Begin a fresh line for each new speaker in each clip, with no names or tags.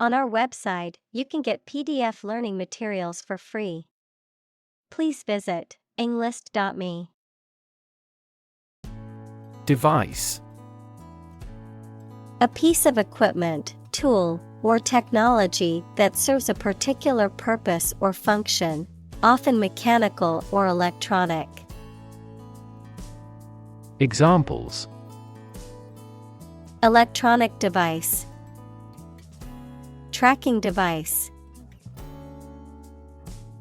On our website, you can get PDF learning materials for free. Please visit englist.me.
Device.
A piece of equipment, tool, or technology that serves a particular purpose or function, often mechanical or electronic.
Examples:
Electronic device, tracking device.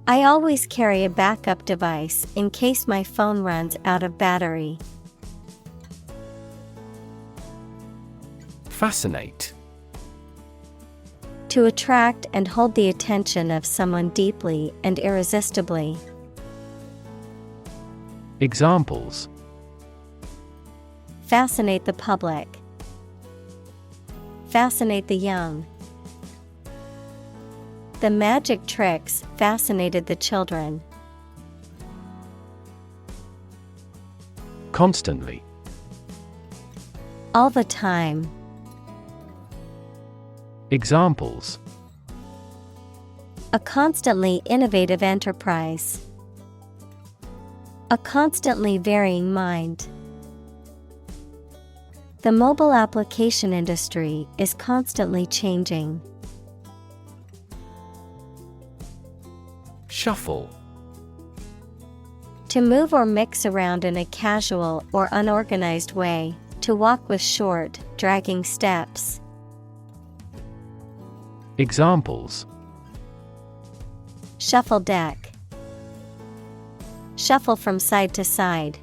I always carry a backup device in case my phone runs out of battery.
Fascinate.
To attract and hold the attention of someone deeply and irresistibly.
Examples:
Fascinate the public. Fascinate the young. The magic tricks fascinated the children.
Constantly.
All the time.
Examples:
A constantly innovative enterprise. A constantly varying mind. The mobile application industry is constantly changing.
Shuffle.
To move or mix around in a casual or unorganized way, to walk with short, dragging steps.
Examples:
Shuffle deck. Shuffle from side to side.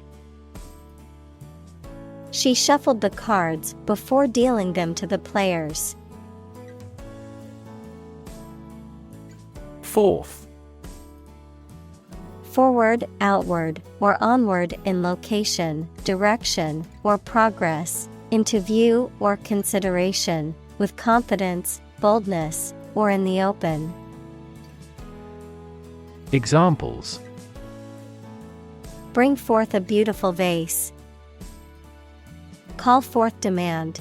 She shuffled the cards before dealing them to the players.
Forth.
Forward, outward, or onward in location, direction, or progress, into view or consideration, with confidence, boldness, or in the open.
Examples:
Bring forth a beautiful vase. Call forth demand.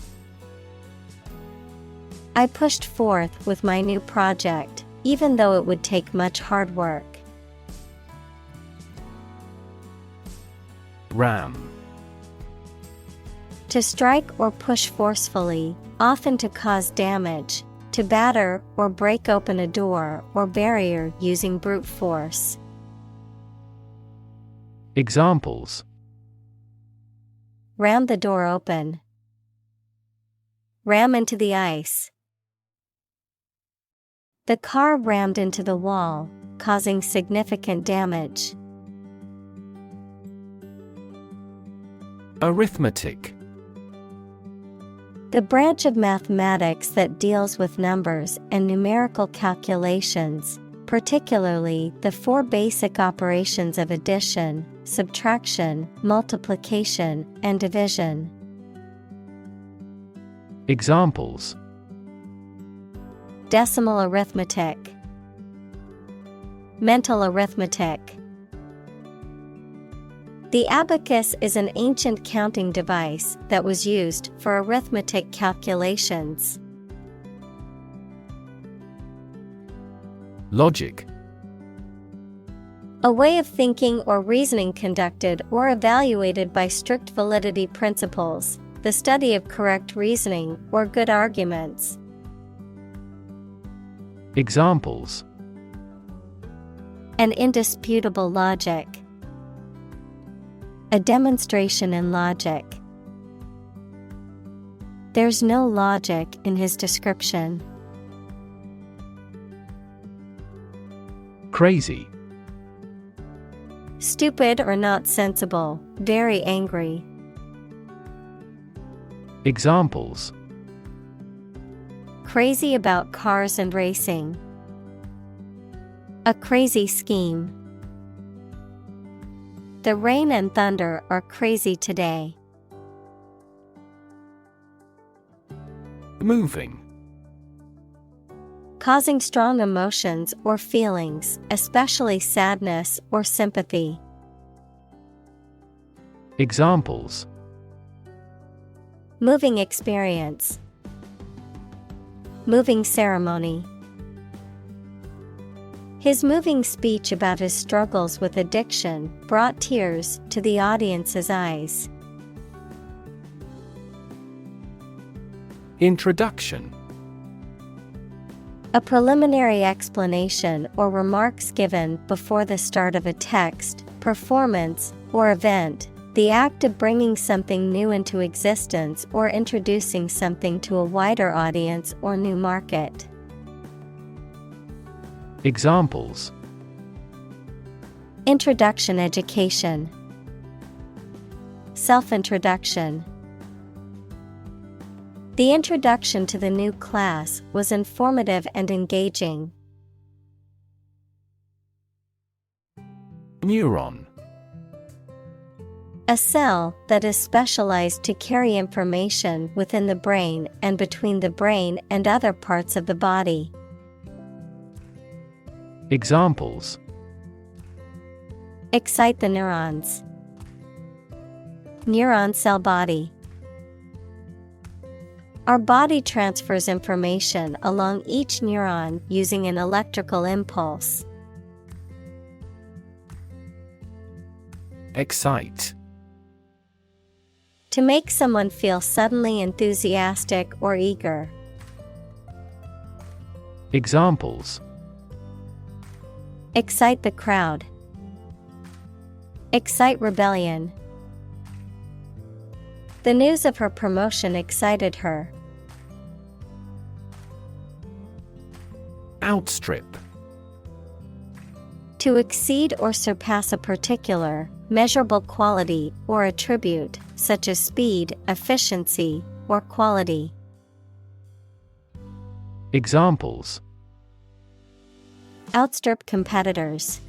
I pushed forth with my new project, even though it would take much hard work.
Ram.
To strike or push forcefully, often to cause damage, to batter or break open a door or barrier using brute force.
Examples:
Ram the door open. Ram into the ice. The car rammed into the wall, causing significant damage.
Arithmetic.
The branch of mathematics that deals with numbers and numerical calculations, particularly the four basic operations of addition, subtraction, multiplication, and division.
Examples:
Decimal arithmetic. Mental arithmetic. The abacus is an ancient counting device that was used for arithmetic calculations.
Logic.
A way of thinking or reasoning conducted or evaluated by strict validity principles, the study of correct reasoning or good arguments.
Examples:
An indisputable logic. A demonstration in logic. There's no logic in his description.
Crazy.
Stupid or not sensible, very angry.
Examples:
Crazy about cars and racing. A crazy scheme. The rain and thunder are crazy today.
Moving.
Causing strong emotions or feelings, especially sadness or sympathy.
Examples:
Moving experience. moving ceremony. His moving speech about his struggles with addiction brought tears to the audience's eyes.
Introduction.
A preliminary explanation or remarks given before the start of a text, performance, or event, the act of bringing something new into existence or introducing something to a wider audience or new market.
Examples:
Introduction education, self-introduction. The introduction to the new class was informative and engaging.
Neuron.
A cell that is specialized to carry information within the brain and between the brain and other parts of the body.
Examples:
Excite the neurons. Neuron cell body. Our body transfers information along each neuron using an electrical impulse.
Excite.
To make someone feel suddenly enthusiastic or eager.
Examples:
Excite the crowd. Excite rebellion. The news of her promotion excited her.
Outstrip.
To exceed or surpass a particular, measurable quality or attribute, such as speed, efficiency, or quality.
Examples:
Outstrip competitors.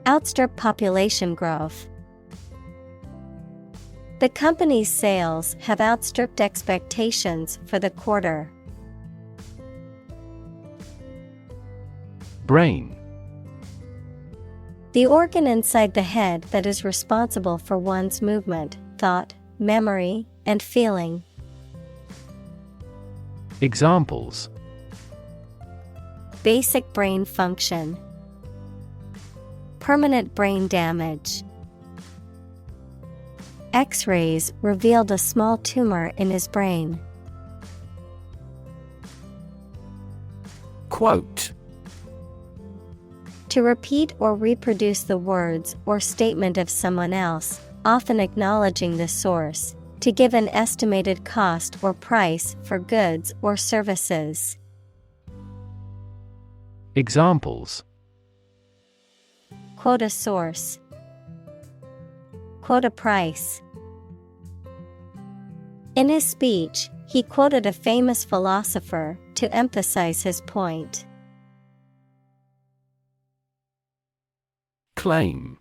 Outstrip population growth. The company's sales have outstripped expectations for the quarter.
Brain.
The organ inside the head that is responsible for one's movement, thought, memory, and feeling.
Examples:
Basic brain function. Permanent brain damage. X-rays revealed a small tumor in his brain.
Quote.
To repeat or reproduce the words or statement of someone else, often acknowledging the source, to give an estimated cost or price for goods or services.
Examples:
Quote a source. Quote a price. In his speech, he quoted a famous philosopher to emphasize his point.
Claim.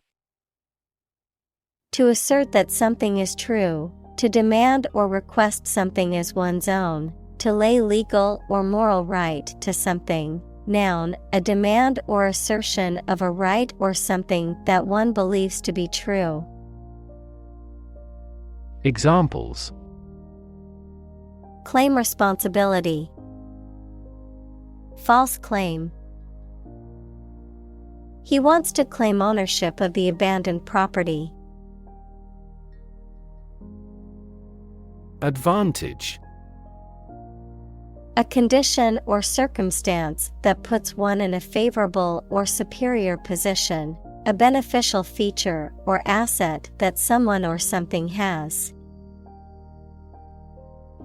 To assert that something is true, to demand or request something as one's own, to lay legal or moral right to something. Noun, a demand or assertion of a right or something that one believes to be true.
Examples:
Claim responsibility. False claim. He wants to claim ownership of the abandoned property.
Advantage.
A condition or circumstance that puts one in a favorable or superior position, a beneficial feature or asset that someone or something has.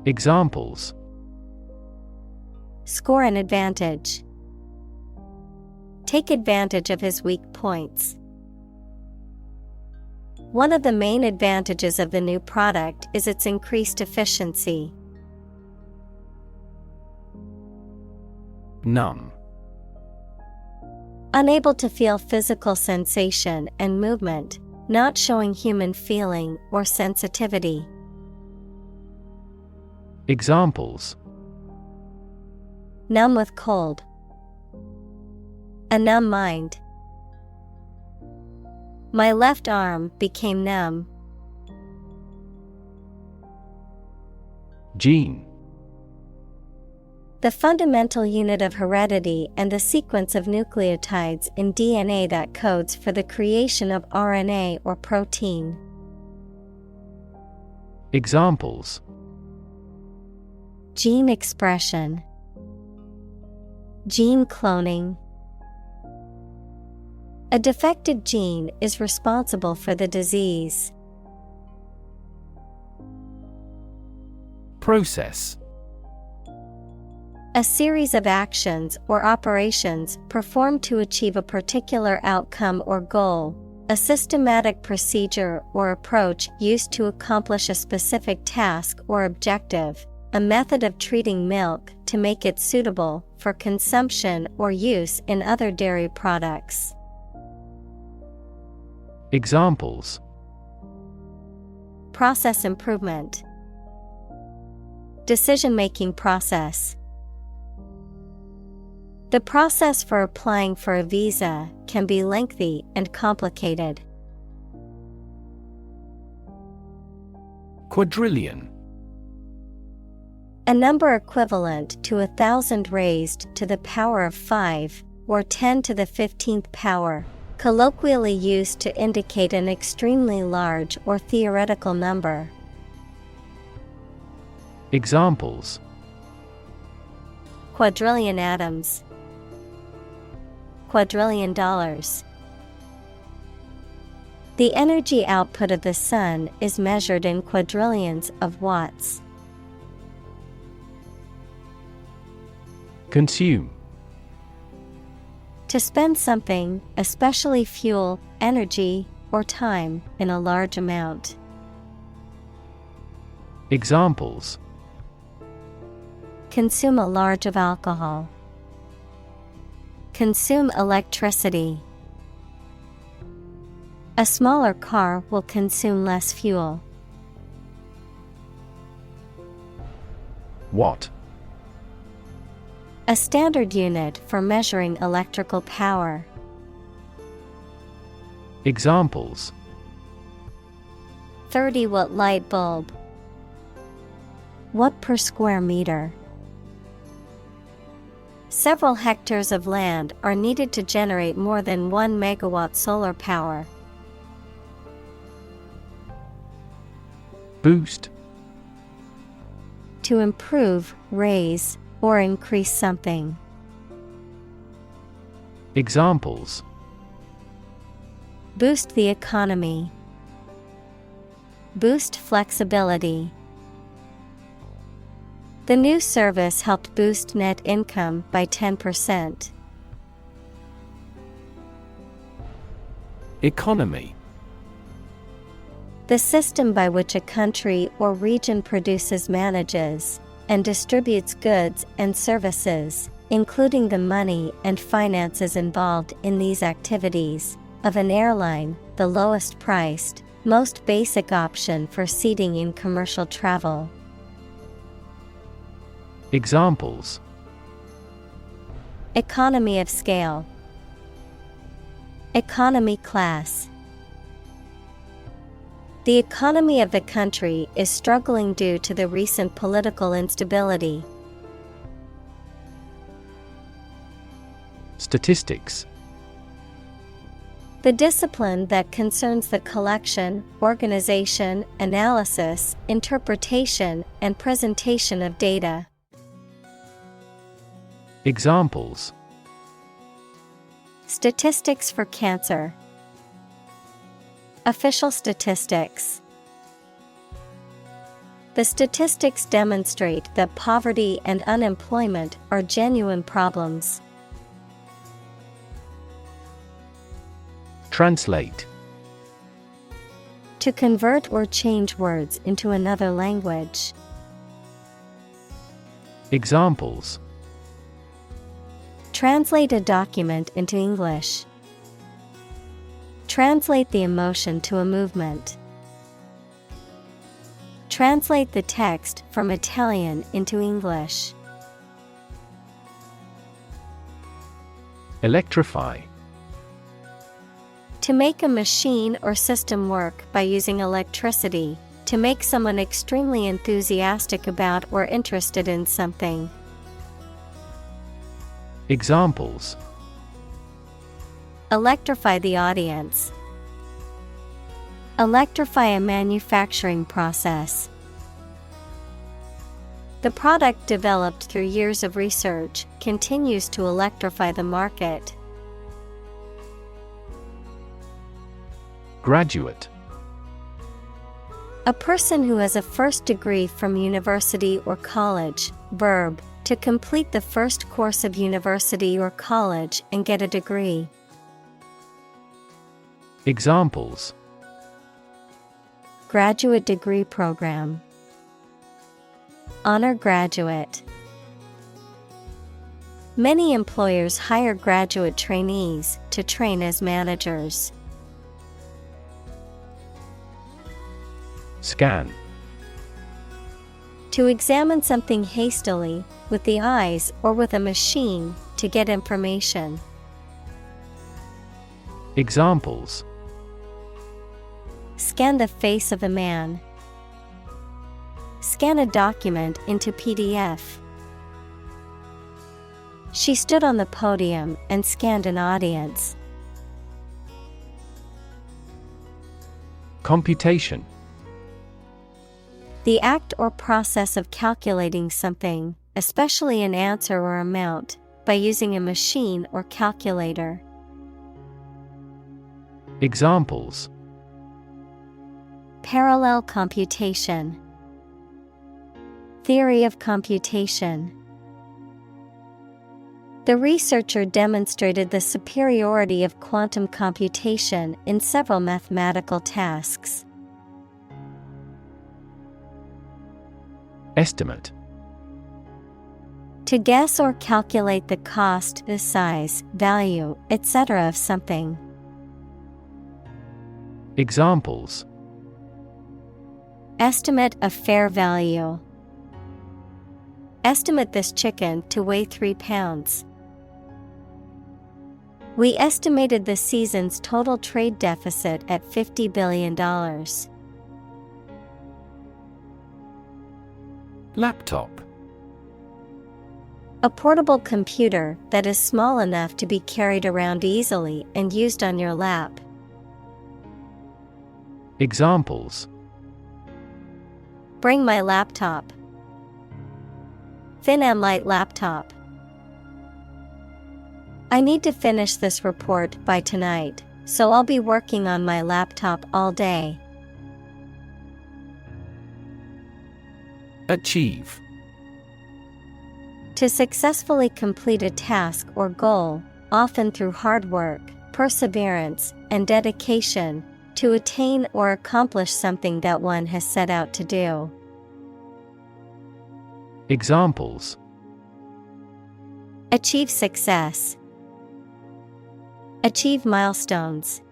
Examples:
Score an advantage. Take advantage of his weak points. One of the main advantages of the new product is its increased efficiency.
Numb.
Unable to feel physical sensation and movement, not showing human feeling or sensitivity.
Examples:
Numb with cold. A numb mind. My left arm became numb.
Gene.
The fundamental unit of heredity and the sequence of nucleotides in DNA that codes for the creation of RNA or protein.
Examples:
Gene expression, gene cloning. A defective gene is responsible for the disease.
Process:
A series of actions or operations performed to achieve a particular outcome or goal, a systematic procedure or approach used to accomplish a specific task or objective, a method of treating milk to make it suitable for consumption or use in other dairy products.
Examples:
Process improvement, decision-making process. The process for applying for a visa can be lengthy and complicated.
Quadrillion:
A number equivalent to 1,000 raised to the power of 5, or 10 to the 15th power, colloquially used to indicate an extremely large or theoretical number.
Examples:
Quadrillion atoms, quadrillion dollars. The energy output of the sun is measured in quadrillions of watts.
Consume:
To spend something, especially fuel, energy, or time, in a large amount.
Examples:
Consume a large of alcohol. Consume electricity. A smaller car will consume less fuel.
Watt:
A standard unit for measuring electrical power.
Examples:
30-watt light bulb. Watt per square meter. Several hectares of land are needed to generate more than 1 megawatt solar power.
Boost:
To improve, raise, or increase something.
Examples:
Boost the economy. Boost flexibility. The new service helped boost net income by 10%.
Economy:
The system by which a country or region produces, manages, and distributes goods and services, including the money and finances involved in these activities, of an airline, the lowest priced, most basic option for seating in commercial travel.
Examples:
Economy of scale. Economy class. The economy of the country is struggling due to the recent political instability.
Statistics:
The discipline that concerns the collection, organization, analysis, interpretation, and presentation of data.
Examples:
Statistics for cancer. Official statistics. The statistics demonstrate that poverty and unemployment are genuine problems.
Translate:
To convert or change words into another language.
Examples:
Translate a document into English. Translate the emotion to a movement. Translate the text from Italian into English.
Electrify:
To make a machine or system work by using electricity, to make someone extremely enthusiastic about or interested in something.
Examples:
electrify the audience, electrify a manufacturing process. The product developed through years of research continues to electrify the market.
Graduate:
A person who has a first degree from university or college. Verb, to complete the first course of university or college and get a degree.
Examples:
Graduate degree program, honor graduate. Many employers hire graduate trainees to train as managers.
Scan:
To examine something hastily, with the eyes or with a machine, to get information.
Examples:
Scan the face of a man. Scan a document into PDF. She stood on the podium and scanned an audience.
Computation:
The act or process of calculating something, especially an answer or amount, by using a machine or calculator.
Examples:
Parallel computation, theory of computation. The researcher demonstrated the superiority of quantum computation in several mathematical tasks.
Estimate:
To guess or calculate the cost, the size, value, etc. of something.
Examples:
Estimate of fair value. Estimate this chicken to weigh 3 pounds. We estimated the season's total trade deficit at $50 billion.
Laptop:
A portable computer that is small enough to be carried around easily and used on your lap.
Examples:
Bring my laptop. Thin and light laptop. I need to finish this report by tonight, so I'll be working on my laptop all day.
Achieve:
To successfully complete a task or goal, often through hard work, perseverance, and dedication, to attain or accomplish something that one has set out to do.
Examples:
Achieve success. Achieve milestones.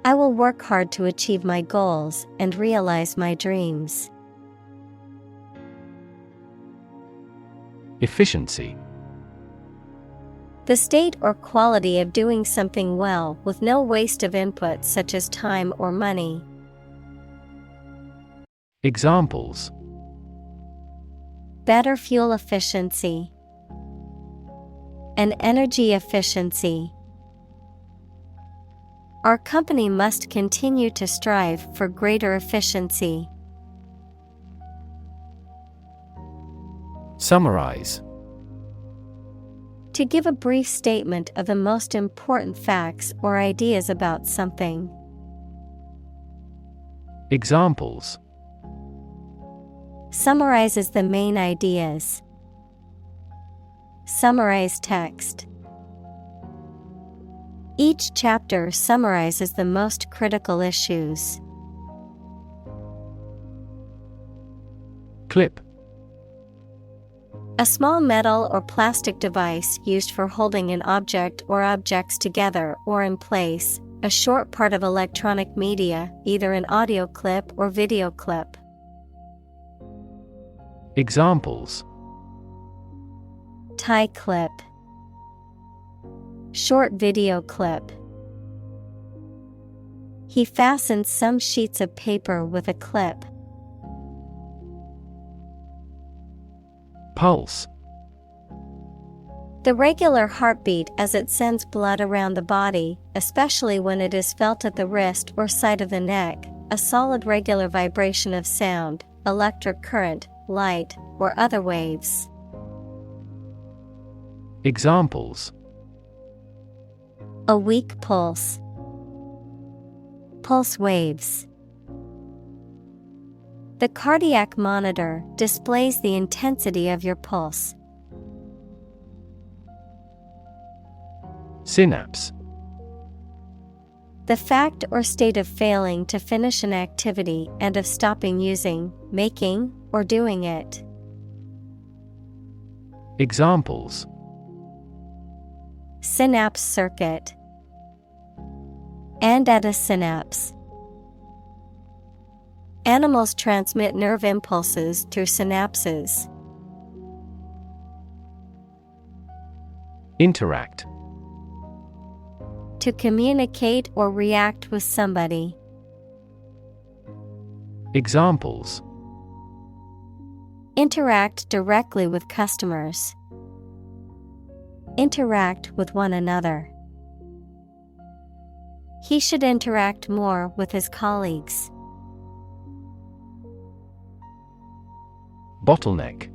I will work hard to achieve my goals and realize my dreams.
Efficiency:
The state or quality of doing something well with no waste of input such as time or money.
Examples:
Better fuel efficiency. And energy efficiency. Our company must continue to strive for greater efficiency.
Summarize:
To give a brief statement of the most important facts or ideas about something.
Examples:
Summarizes the main ideas. Summarize text. Each chapter summarizes the most critical issues.
Clip:
A small metal or plastic device used for holding an object or objects together or in place, a short part of electronic media, either an audio clip or video clip.
Examples:
Tie clip. Short video clip. He fastened some sheets of paper with a clip.
Pulse:
The regular heartbeat as it sends blood around the body, especially when it is felt at the wrist or side of the neck, a solid regular vibration of sound, electric current, light, or other waves.
Examples:
A weak pulse. Pulse waves. The cardiac monitor displays the intensity of your pulse.
Synapse.
The fact or state of failing to finish an activity and of stopping using, making, or doing it.
Examples:
Synapse circuit. And at a synapse. Animals transmit nerve impulses through synapses.
Interact.
To communicate or react with somebody.
Examples:
Interact directly with customers. Interact with one another. He should interact more with his colleagues.
Bottleneck.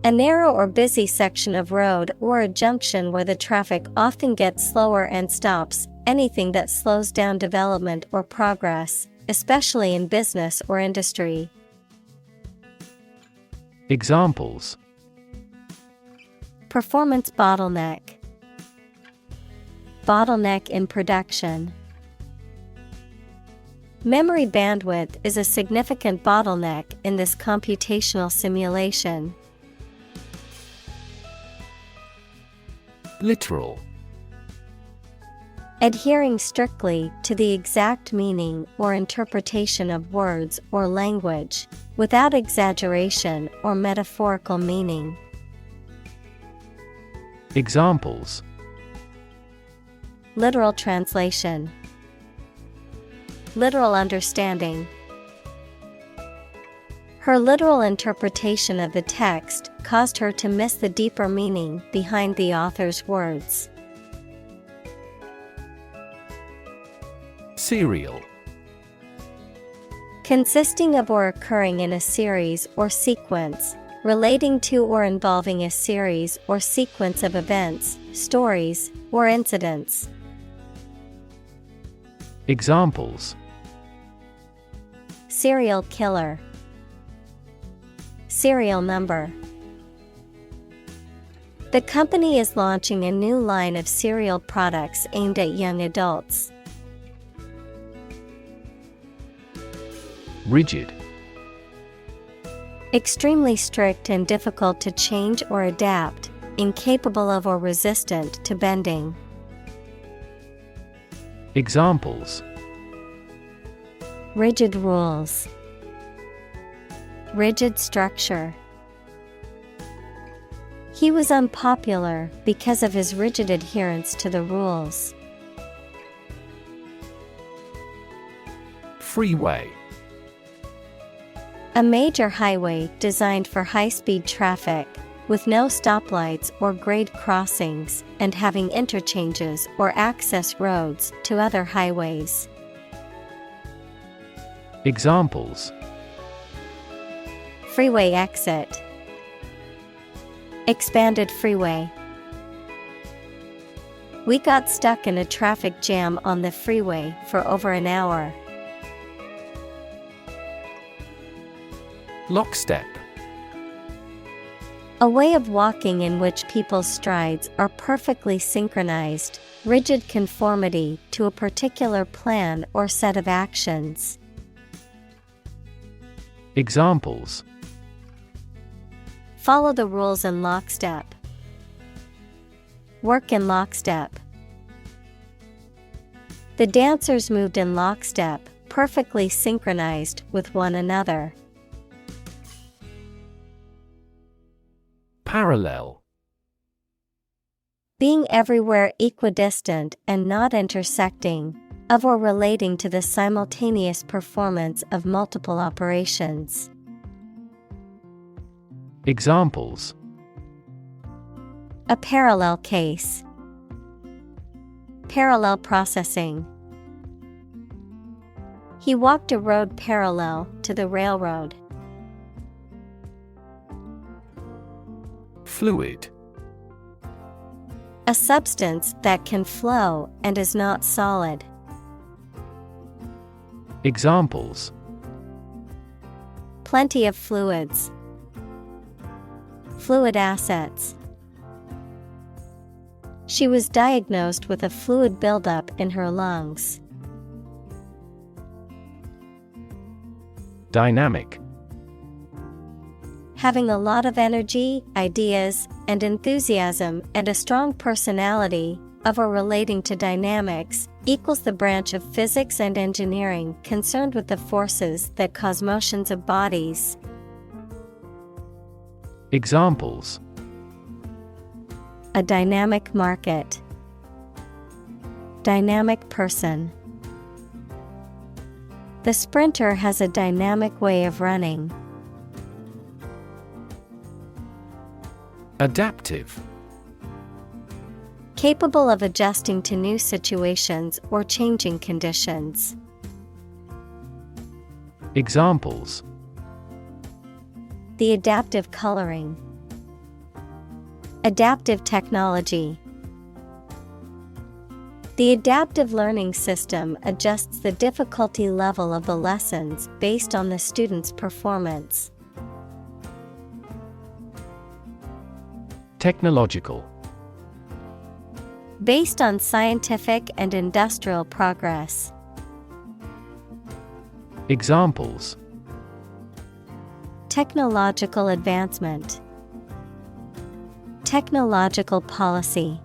A narrow or busy section of road or a junction where the traffic often gets slower and stops, anything that slows down development or progress, especially in business or industry.
Examples:
Performance bottleneck. Bottleneck in production. Memory bandwidth is a significant bottleneck in this computational simulation.
Literal.
Adhering strictly to the exact meaning or interpretation of words or language, without exaggeration or metaphorical meaning.
Examples:
Literal translation. Literal understanding. Her literal interpretation of the text caused her to miss the deeper meaning behind the author's words.
Serial.
Consisting of or occurring in a series or sequence, relating to or involving a series or sequence of events, stories, or incidents.
Examples:
Serial killer. Serial number. The company is launching a new line of cereal products aimed at young adults.
Rigid.
Extremely strict and difficult to change or adapt, incapable of or resistant to bending.
Examples:
Rigid rules. Rigid structure. He was unpopular because of his rigid adherence to the rules.
Freeway.
A major highway designed for high-speed traffic, with no stoplights or grade crossings, and having interchanges or access roads to other highways.
Examples:
Freeway exit. Expanded freeway. We got stuck in a traffic jam on the freeway for over an hour.
Lockstep.
A way of walking in which people's strides are perfectly synchronized, rigid conformity to a particular plan or set of actions.
Examples:
Follow the rules in lockstep. Work in lockstep. The dancers moved in lockstep, perfectly synchronized with one another.
Parallel.
Being everywhere equidistant and not intersecting, of or relating to the simultaneous performance of multiple operations.
Examples:
A parallel case. Parallel processing. He walked a road parallel to the railroad.
Fluid.
A substance that can flow and is not solid.
Examples:
Plenty of fluids. Fluid assets. She was diagnosed with a fluid buildup in her lungs.
Dynamic.
Having a lot of energy, ideas, and enthusiasm and a strong personality, of or relating to dynamics, equals the branch of physics and engineering concerned with the forces that cause motions of bodies.
Examples:
A dynamic market. Dynamic person. The sprinter has a dynamic way of running.
Adaptive.
Capable of adjusting to new situations or changing conditions.
Examples:
The adaptive coloring. Adaptive technology. The adaptive learning system adjusts the difficulty level of the lessons based on the student's performance.
Technological.
Based on scientific and industrial progress.
Examples:
Technological advancement. Technological policy.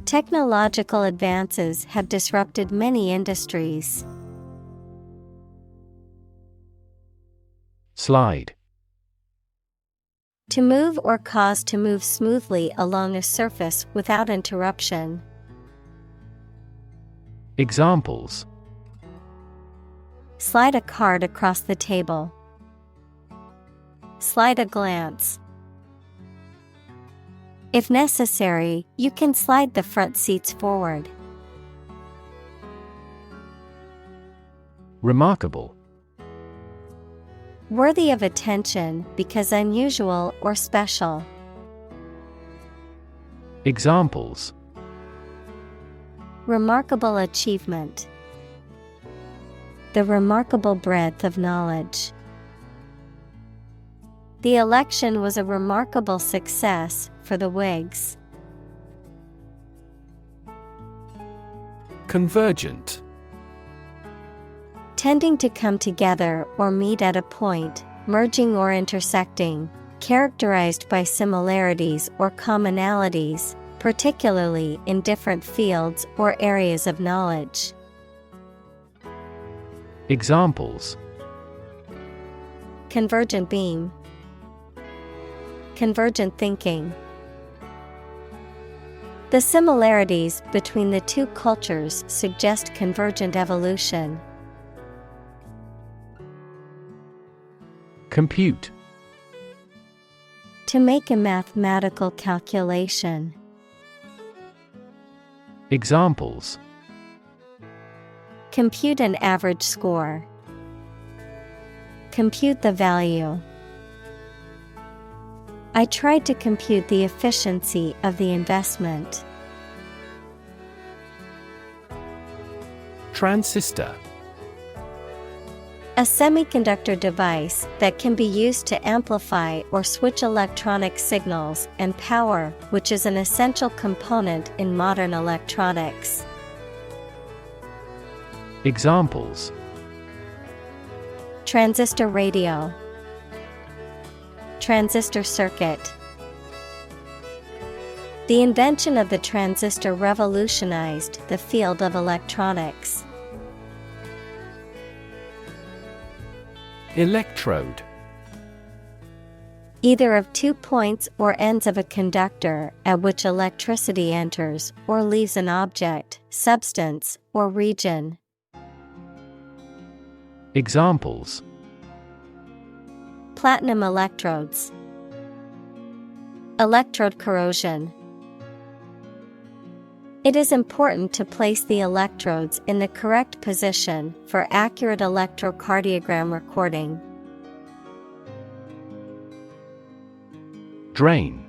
Technological advances have disrupted many industries.
Slide.
To move or cause to move smoothly along a surface without interruption.
Examples:
Slide a card across the table. Slide a glance. If necessary, you can slide the front seats forward.
Remarkable.
Worthy of attention because unusual or special.
Examples:
Remarkable achievement. The remarkable breadth of knowledge. The election was a remarkable success for the Whigs.
Convergent.
Tending to come together or meet at a point, merging or intersecting, characterized by similarities or commonalities, particularly in different fields or areas of knowledge.
Examples:
Convergent beam. Convergent thinking. The similarities between the two cultures suggest convergent evolution.
Compute.
To make a mathematical calculation.
Examples:
Compute an average score. Compute the value. I tried to compute the efficiency of the investment.
Transistor.
A semiconductor device that can be used to amplify or switch electronic signals and power, which is an essential component in modern electronics.
Examples:
Transistor radio. Transistor circuit. The invention of the transistor revolutionized the field of electronics.
Electrode.
Either of 2 points or ends of a conductor at which electricity enters or leaves an object, substance, or region.
Examples:
Platinum electrodes. Electrode corrosion. It is important to place the electrodes in the correct position for accurate electrocardiogram recording.
Drain.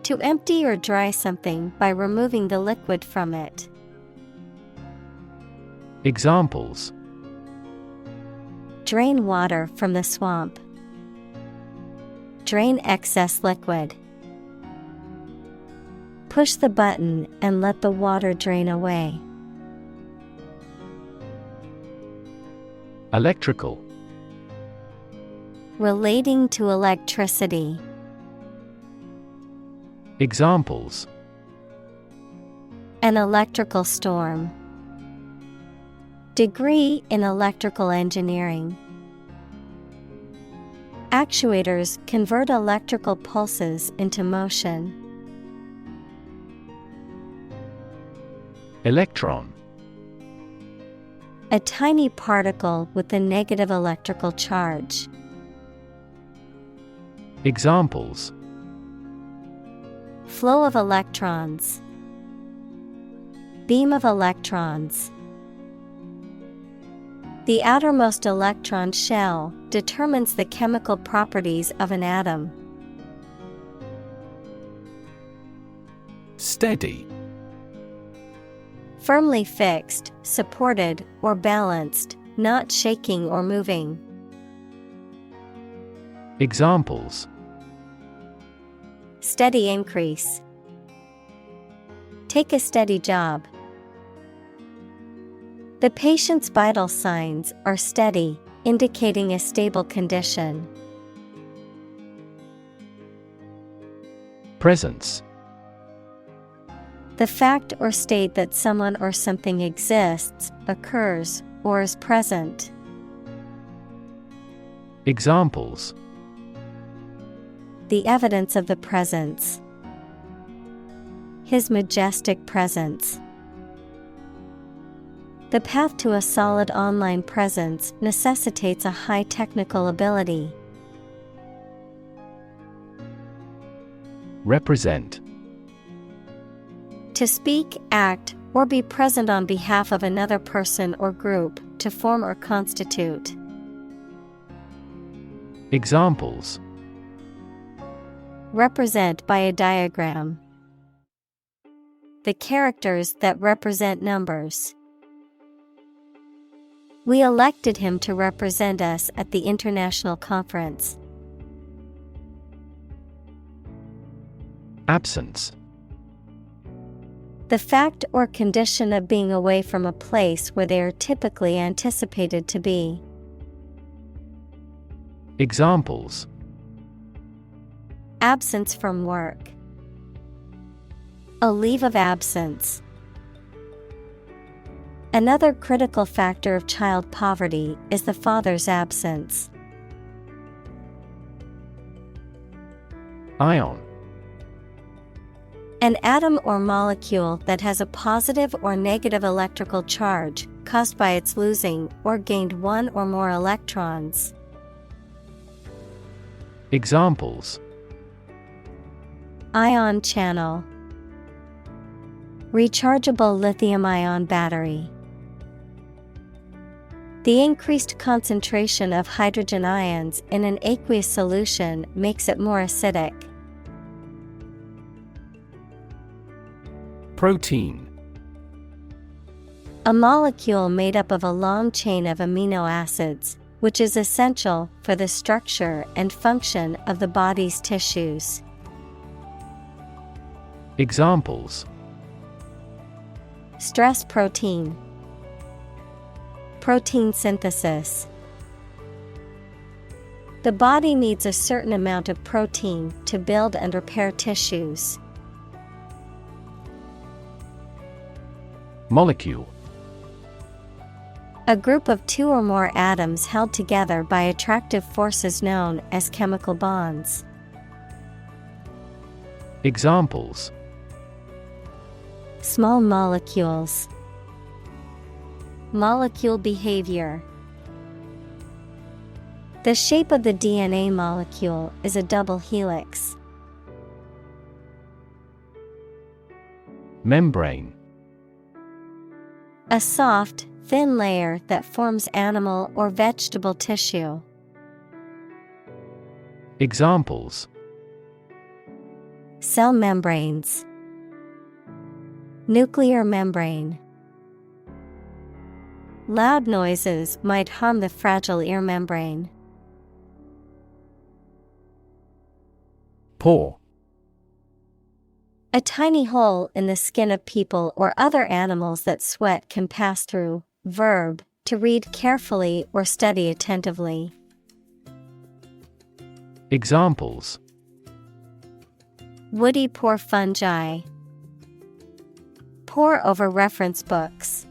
To empty or dry something by removing the liquid from it.
Examples:
Drain water from the swamp. Drain excess liquid. Push the button and let the water drain away.
Electrical.
Relating to electricity.
Examples:
An electrical storm. Degree in electrical engineering. Actuators convert electrical pulses into motion.
Electron.
A tiny particle with a negative electrical charge.
Examples:
Flow of electrons. Beam of electrons. The outermost electron shell determines the chemical properties of an atom.
Steady.
Firmly fixed, supported, or balanced, not shaking or moving.
Examples:
Steady increase. Take a steady job. The patient's vital signs are steady, indicating a stable condition.
Presence.
The fact or state that someone or something exists, occurs, or is present.
Examples:
The evidence of the presence. His majestic presence. The path to a solid online presence necessitates a high technical ability.
Represent.
To speak, act, or be present on behalf of another person or group, to form or constitute.
Examples:
Represent by a diagram. The characters that represent numbers. We elected him to represent us at the international conference.
Absence.
The fact or condition of being away from a place where they are typically anticipated to be.
Examples:
Absence from work. A leave of absence. Another critical factor of child poverty is the father's absence.
Ion.
An atom or molecule that has a positive or negative electrical charge caused by its losing or gained one or more electrons.
Examples:
Ion channel. Rechargeable lithium-ion battery. The increased concentration of hydrogen ions in an aqueous solution makes it more acidic.
Protein.
A molecule made up of a long chain of amino acids, which is essential for the structure and function of the body's tissues.
Examples:
Stress protein. Protein synthesis. The body needs a certain amount of protein to build and repair tissues.
Molecule.
A group of two or more atoms held together by attractive forces known as chemical bonds.
Examples:
Small molecules. Molecule behavior. The shape of the DNA molecule is a double helix.
Membrane.
A soft, thin layer that forms animal or vegetable tissue.
Examples:
Cell membranes. Nuclear membrane. Loud noises might harm the fragile ear membrane.
Pore.
A tiny hole in the skin of people or other animals that sweat can pass through. Verb, to read carefully or study attentively.
Examples:
Woody pore fungi. Pore over reference books.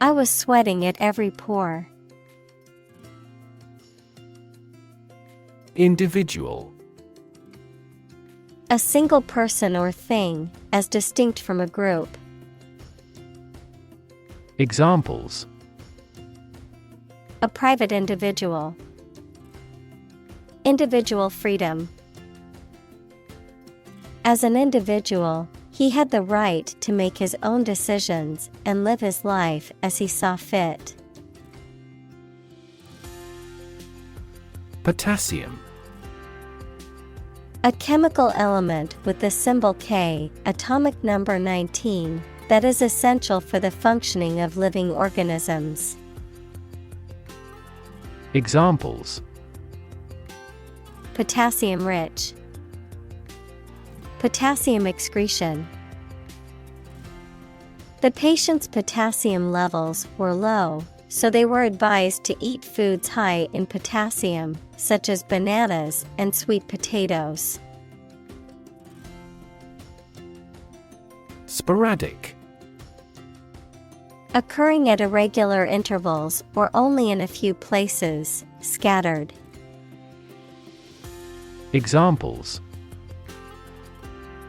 I was sweating at every pore.
Individual.
A single person or thing, as distinct from a group.
Examples:
A private individual. Individual freedom. As an individual, he had the right to make his own decisions and live his life as he saw fit.
Potassium.
A chemical element with the symbol K, atomic number 19, that is essential for the functioning of living organisms.
Examples:
Potassium rich. Potassium excretion. The patient's potassium levels were low, so they were advised to eat foods high in potassium, such as bananas and sweet potatoes.
Sporadic.
Occurring at irregular intervals or only in a few places, scattered.
Examples: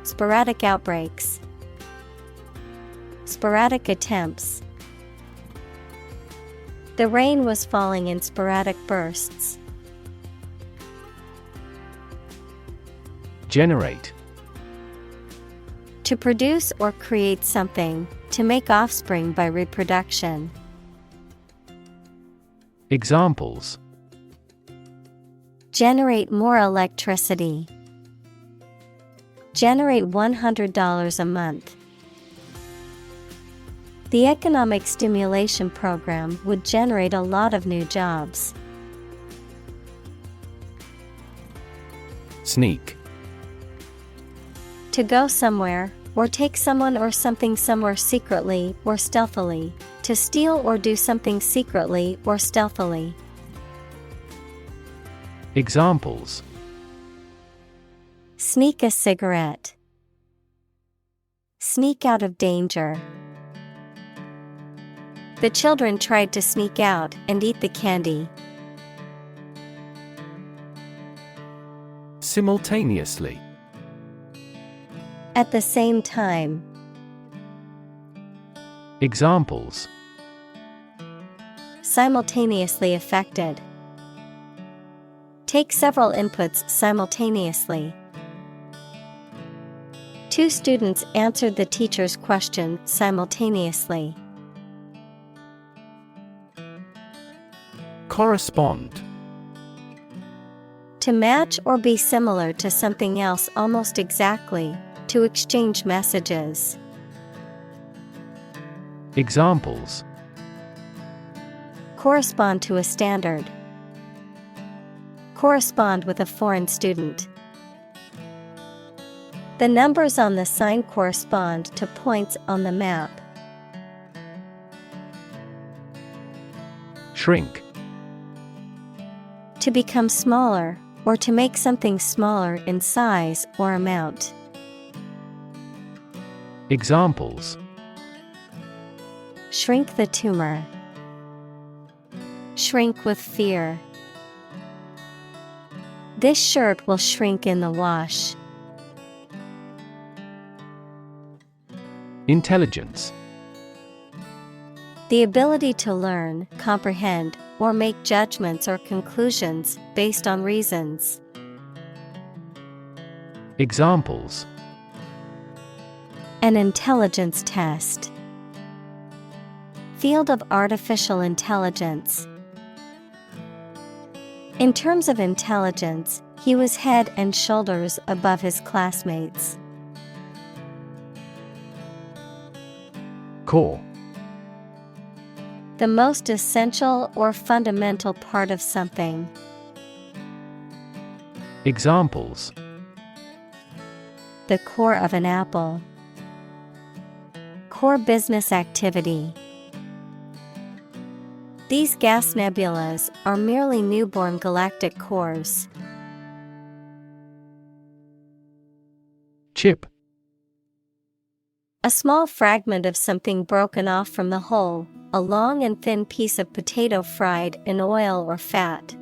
Sporadic outbreaks. Sporadic attempts. The rain was falling in sporadic bursts.
Generate.
To produce or create something, to make offspring by reproduction.
Examples:
Generate more electricity. Generate $100 a month. The economic stimulation program would generate a lot of new jobs.
Sneak.
To go somewhere, or take someone or something somewhere secretly or stealthily. To steal or do something secretly or stealthily.
Examples:
Sneak a cigarette. Sneak out of danger. The children tried to sneak out and eat the candy.
Simultaneously.
At the same time.
Examples:
Simultaneously affected. Take several inputs simultaneously. Two students answered the teacher's question simultaneously.
Correspond.
To match or be similar to something else almost exactly. To exchange messages.
Examples:
Correspond to a standard. Correspond with a foreign student. The numbers on the sign correspond to points on the map.
Shrink.
To become smaller, or to make something smaller in size or amount.
Examples:
Shrink the tumor. Shrink with fear. This shirt will shrink in the wash.
Intelligence.
The ability to learn, comprehend, or make judgments or conclusions based on reasons.
Examples:
An intelligence test. Field of artificial intelligence. In terms of intelligence, he was head and shoulders above his classmates.
Core:
The most essential or fundamental part of something.
Examples:
The core of an apple. Core business activity. These gas nebulas are merely newborn galactic cores.
Chip:
A small fragment of something broken off from the whole, a long and thin piece of potato fried in oil or fat.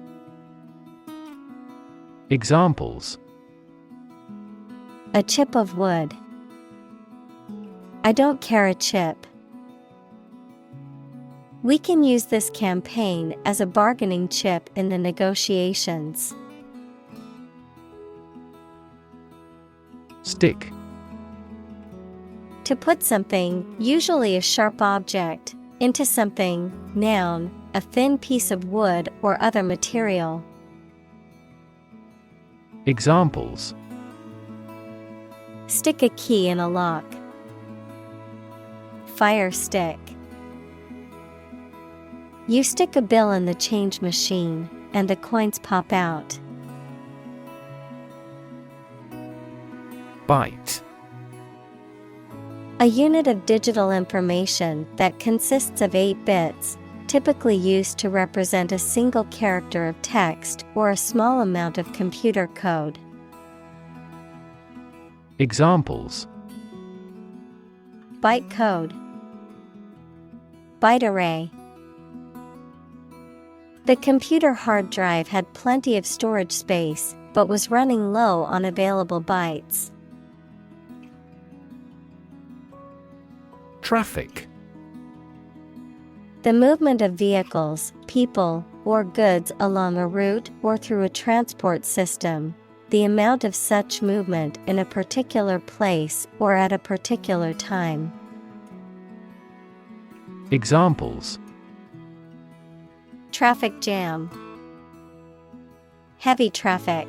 Examples:
A chip of wood. I don't care a chip. We can use this campaign as a bargaining chip in the negotiations.
Stick:
To put something, usually a sharp object, into something, noun, a thin piece of wood or other material.
Examples:
Stick a key in a lock. Fire stick. You stick a bill in the change machine, and the coins pop out.
Byte:
A unit of digital information that consists of 8 bits, typically used to represent a single character of text or a small amount of computer code.
Examples:
Byte code. Byte array. The computer hard drive had plenty of storage space, but was running low on available bytes.
Traffic:
The movement of vehicles, people, or goods along a route or through a transport system. The amount of such movement in a particular place or at a particular time.
Examples:
Traffic jam. Heavy traffic.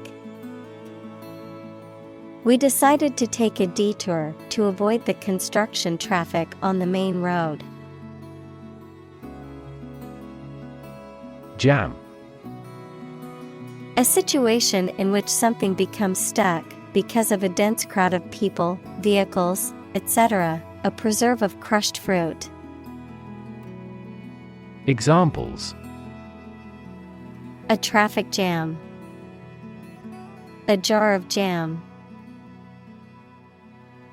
We decided to take a detour to avoid the construction traffic on the main road.
Jam:
A situation in which something becomes stuck because of a dense crowd of people, vehicles, etc., a preserve of crushed fruit.
Examples:
A traffic jam. A jar of jam.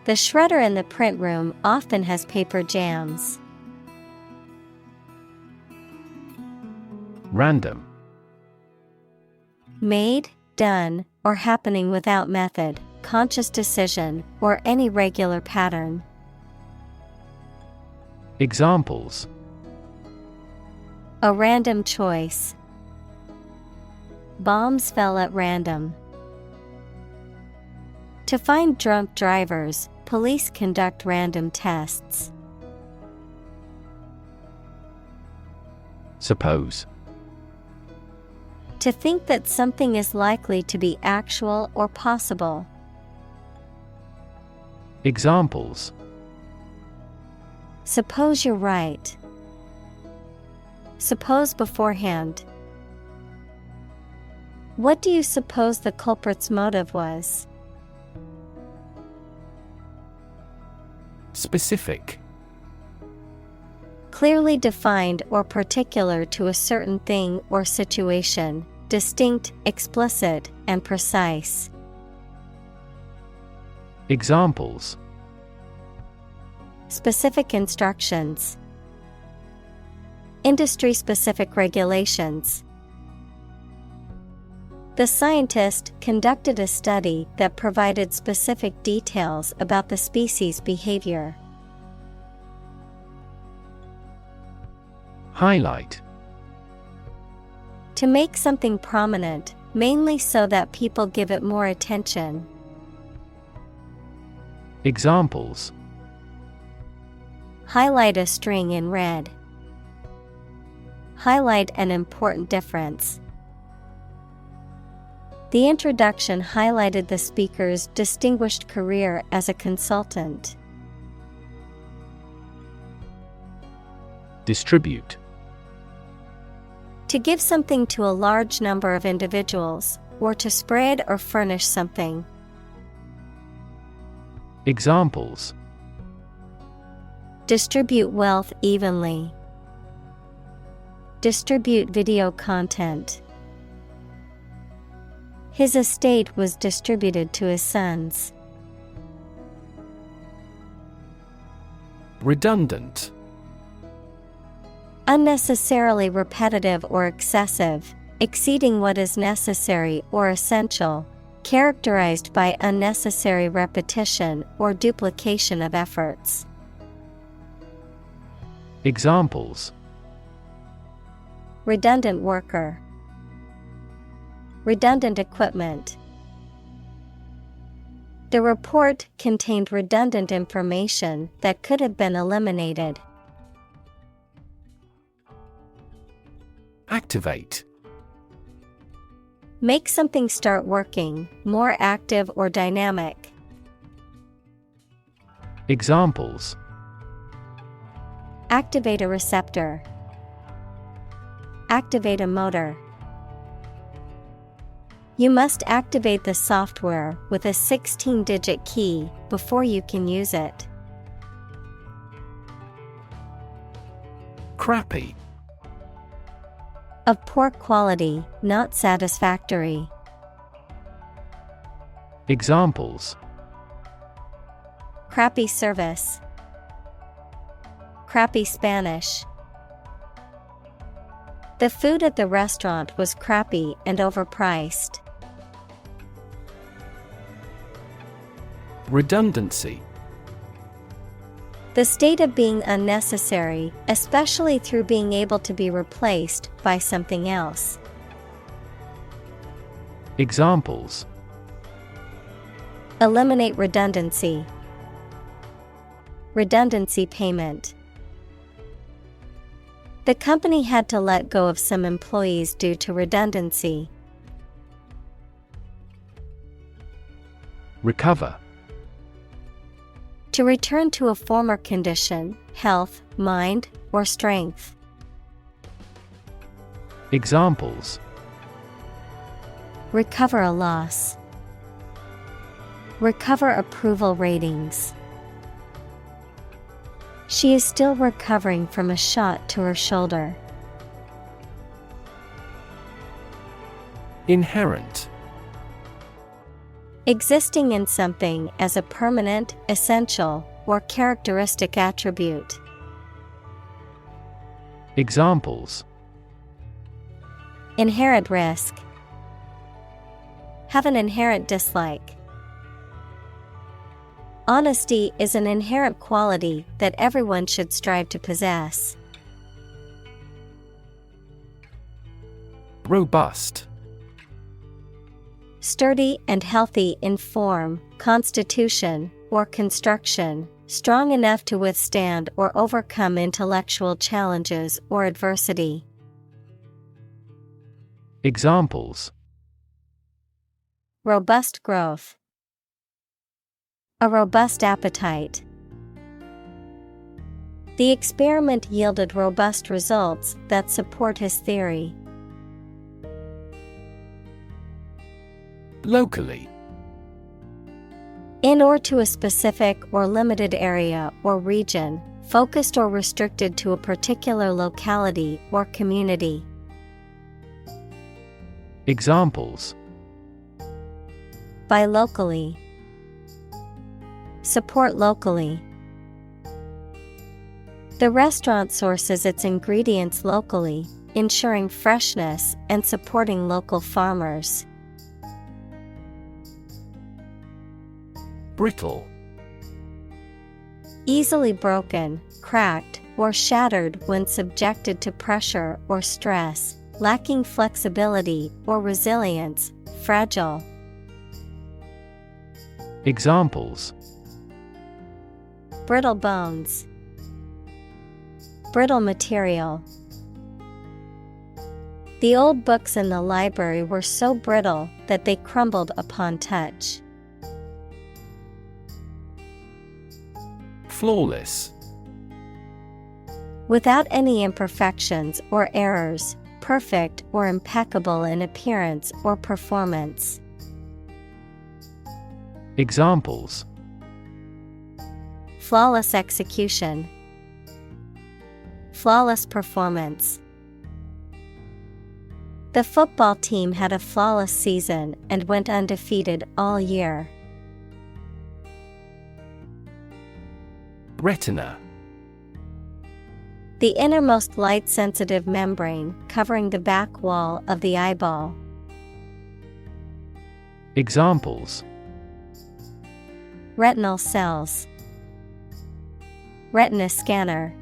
The shredder in the print room often has paper jams.
Random:
Made, done, or happening without method, conscious decision, or any regular pattern.
Examples:
A random choice. Bombs fell at random. To find drunk drivers, police conduct random tests.
Suppose:
To think that something is likely to be actual or possible.
Examples:
Suppose you're right. Suppose beforehand. What do you suppose the culprit's motive was?
Specific:
Clearly defined or particular to a certain thing or situation, distinct, explicit, and precise.
Examples:
Specific instructions. Industry-specific regulations. The scientist conducted a study that provided specific details about the species' behavior.
Highlight:
To make something prominent, mainly so that people give it more attention.
Examples:
Highlight a string in red. Highlight an important difference. The introduction highlighted the speaker's distinguished career as a consultant.
Distribute.
To give something to a large number of individuals, or to spread or furnish something.
Examples:
Distribute wealth evenly. Distribute video content. His estate was distributed to his sons.
Redundant.
Unnecessarily repetitive or excessive, exceeding what is necessary or essential, characterized by unnecessary repetition or duplication of efforts.
Examples:
Redundant worker. Redundant equipment. The report contained redundant information that could have been eliminated.
Activate.
Make something start working, more active or dynamic.
Examples:
Activate a receptor. Activate a motor. You must activate the software with a 16-digit key before you can use it.
Crappy.
Of poor quality, not satisfactory.
Examples:
Crappy service. Crappy Spanish. The food at the restaurant was crappy and overpriced.
Redundancy.
The state of being unnecessary, especially through being able to be replaced by something else.
Examples:
Eliminate redundancy. Redundancy payment. The company had to let go of some employees due to redundancy.
Recover.
To return to a former condition, health, mind, or strength.
Examples:
Recover a loss. Recover approval ratings. She is still recovering from a shot to her shoulder.
Inherent.
Existing in something as a permanent, essential, or characteristic attribute.
Examples:
Inherent risk. Have an inherent dislike. Honesty is an inherent quality that everyone should strive to possess.
Robust.
Sturdy and healthy in form, constitution, or construction, strong enough to withstand or overcome intellectual challenges or adversity.
Examples:
Robust growth. A robust appetite. The experiment yielded robust results that support his theory.
Locally.
In or to a specific or limited area or region, focused or restricted to a particular locality or community.
Examples:
Buy locally. Support locally. The restaurant sources its ingredients locally, ensuring freshness and supporting local farmers.
Brittle.
Easily broken, cracked, or shattered when subjected to pressure or stress, lacking flexibility or resilience, fragile.
Examples:
Brittle bones. Brittle material. The old books in the library were so brittle that they crumbled upon touch.
Flawless.
Without any imperfections or errors, perfect or impeccable in appearance or performance.
Examples:
Flawless execution. Flawless performance. The football team had a flawless season and went undefeated all year.
Retina.
The innermost light-sensitive membrane covering the back wall of the eyeball.
Examples:
Retinal cells. Retina scanner.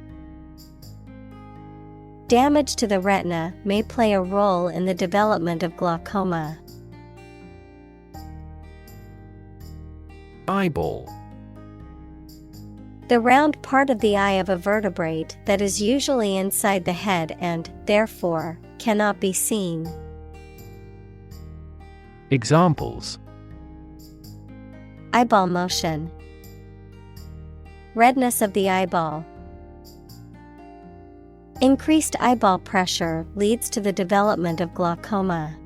Damage to the retina may play a role in the development of glaucoma.
Eyeball.
The round part of the eye of a vertebrate that is usually inside the head and, therefore, cannot be seen.
Examples:
Eyeball motion. Redness of the eyeball. Increased eyeball pressure leads to the development of glaucoma.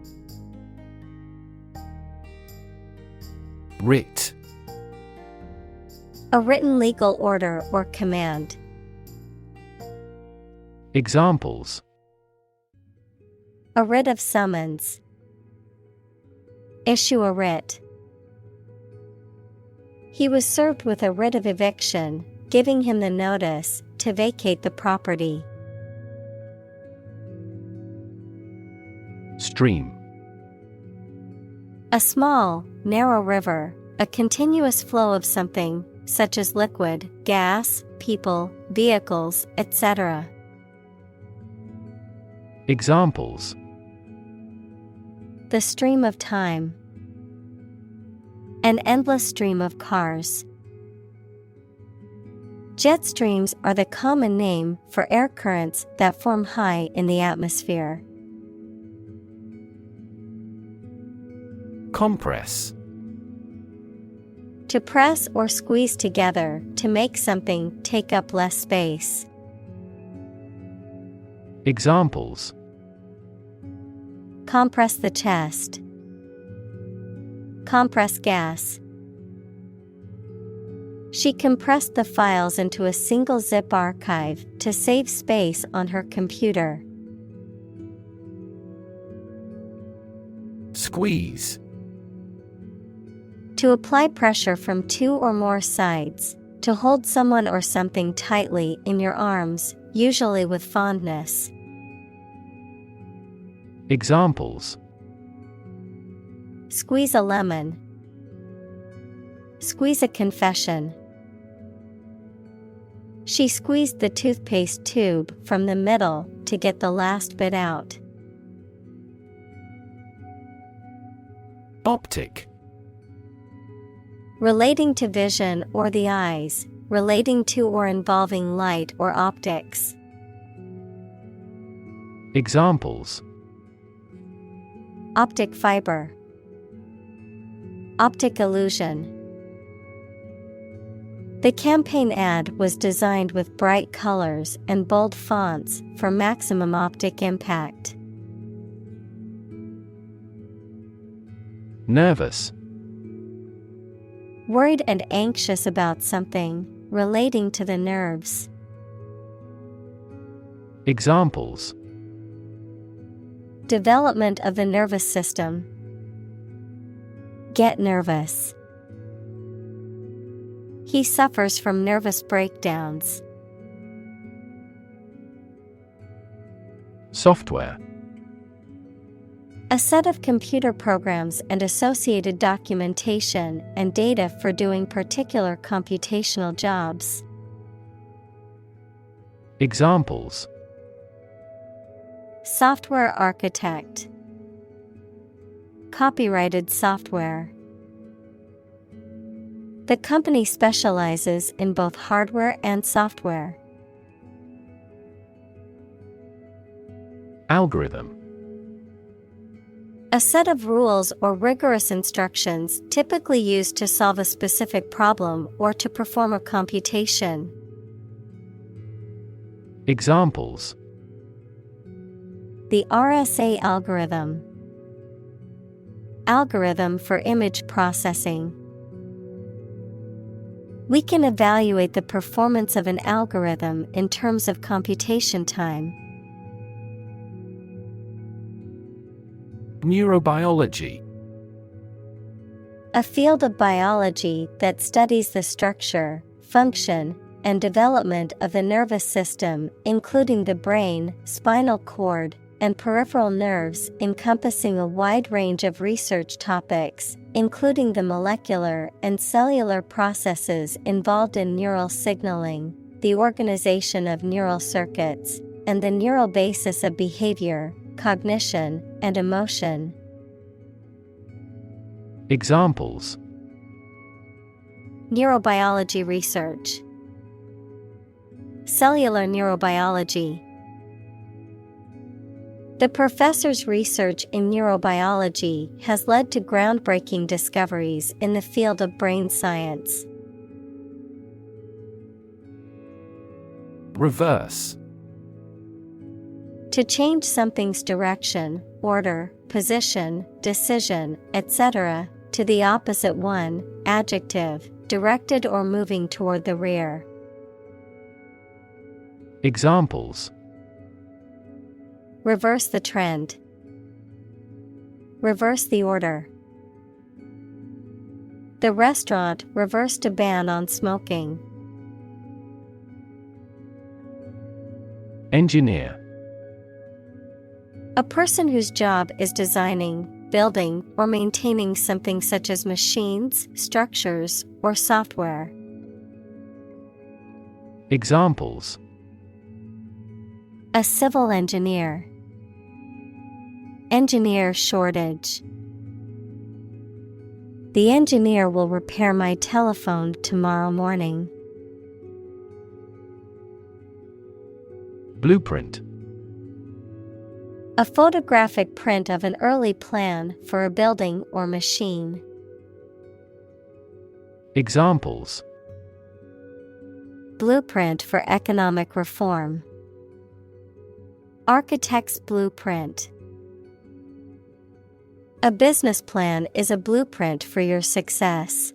Writ.
A written legal order or command.
Examples:
A writ of summons. Issue a writ. He was served with a writ of eviction, giving him the notice to vacate the property.
Stream.
A small, narrow river, a continuous flow of something, such as liquid, gas, people, vehicles, etc.
Examples:
The stream of time. An endless stream of cars. Jet streams are the common name for air currents that form high in the atmosphere.
Compress.
To press or squeeze together to make something take up less space.
Examples:
Compress the chest. Compress gas. She compressed the files into a single zip archive to save space on her computer.
Squeeze.
To apply pressure from two or more sides, to hold someone or something tightly in your arms, usually with fondness.
Examples:
Squeeze a lemon. Squeeze a confession. She squeezed the toothpaste tube from the middle to get the last bit out.
Optic.
Relating to vision or the eyes, relating to or involving light or optics.
Examples:
Optic fiber. Optic illusion. The campaign ad was designed with bright colors and bold fonts for maximum optic impact.
Nervous.
Worried and anxious about something, relating to the nerves.
Examples:
Development of the nervous system. Get nervous. He suffers from nervous breakdowns.
Software.
A set of computer programs and associated documentation and data for doing particular computational jobs.
Examples:
Software architect. Copyrighted software. The company specializes in both hardware and software.
Algorithm.
A set of rules or rigorous instructions typically used to solve a specific problem or to perform a computation.
Examples:
The RSA algorithm. Algorithm for image processing. We can evaluate the performance of an algorithm in terms of computation time.
Neurobiology.
A field of biology that studies the structure, function, and development of the nervous system, including the brain, spinal cord, and peripheral nerves, encompassing a wide range of research topics, including the molecular and cellular processes involved in neural signaling, the organization of neural circuits, and the neural basis of behavior, cognition, and emotion.
Examples:
Neurobiology research. Cellular neurobiology. The professor's research in neurobiology has led to groundbreaking discoveries in the field of brain science.
Reverse.
To change something's direction, order, position, decision, etc., to the opposite one, adjective, directed or moving toward the rear.
Examples:
Reverse the trend. Reverse the order. The restaurant reversed a ban on smoking.
Engineer.
A person whose job is designing, building, or maintaining something such as machines, structures, or software.
Examples:
A civil engineer. Engineer shortage. The engineer will repair my telephone tomorrow morning.
Blueprint.
A photographic print of an early plan for a building or machine.
Examples:
Blueprint for economic reform. Architect's blueprint. A business plan is a blueprint for your success.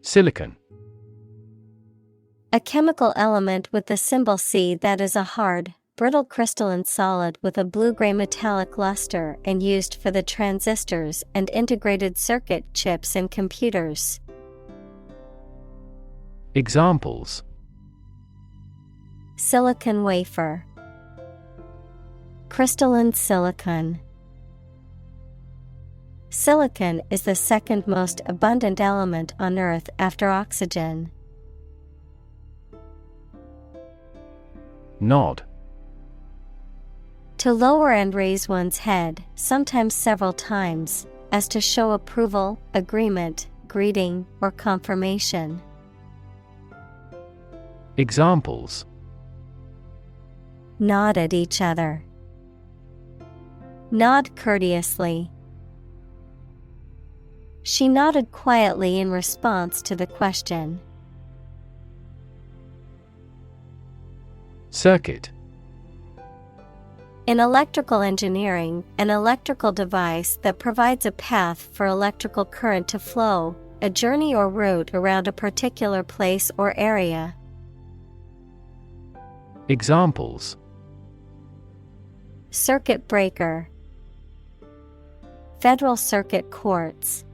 Silicon.
A chemical element with the symbol C that is a hard, brittle crystalline solid with a blue-gray metallic luster and used for the transistors and integrated circuit chips in computers.
Examples:
Silicon wafer. Crystalline silicon. Silicon is the second most abundant element on Earth after oxygen.
Nod.
To lower and raise one's head, sometimes several times, as to show approval, agreement, greeting, or confirmation.
Examples:
Nod at each other. Nod courteously. She nodded quietly in response to the question.
Circuit.
In electrical engineering, an electrical device that provides a path for electrical current to flow, a journey or route around a particular place or area.
Examples:
Circuit breaker. Federal Circuit courts.